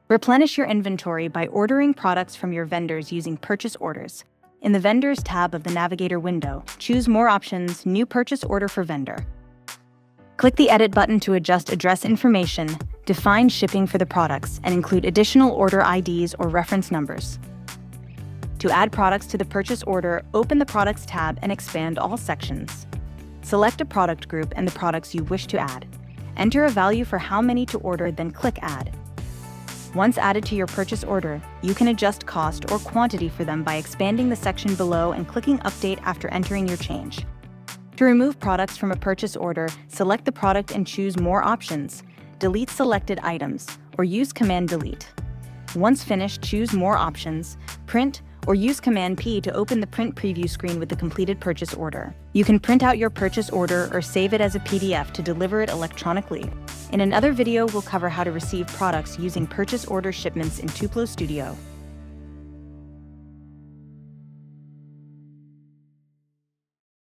Replenish your inventory by ordering products from your vendors using purchase orders. In the Vendors tab of the Navigator window, choose More Options, New Purchase Order for Vendor. Click the Edit button to adjust address information, define shipping for the products, and include additional order IDs or reference numbers. To add products to the purchase order, open the Products tab and expand all sections. Select a product group and the products you wish to add. Enter a value for how many to order, then click Add. Once added to your purchase order, you can adjust cost or quantity for them by expanding the section below and clicking Update after entering your change. To remove products from a purchase order, select the product and choose More Options, delete selected items, or use Command Delete. Once finished, choose More Options, Print, or use Command P to open the print preview screen with the completed purchase order. You can print out your purchase order or save it as a PDF to deliver it electronically. In another video, we'll cover how to receive products using purchase order shipments in Tuplo Studio.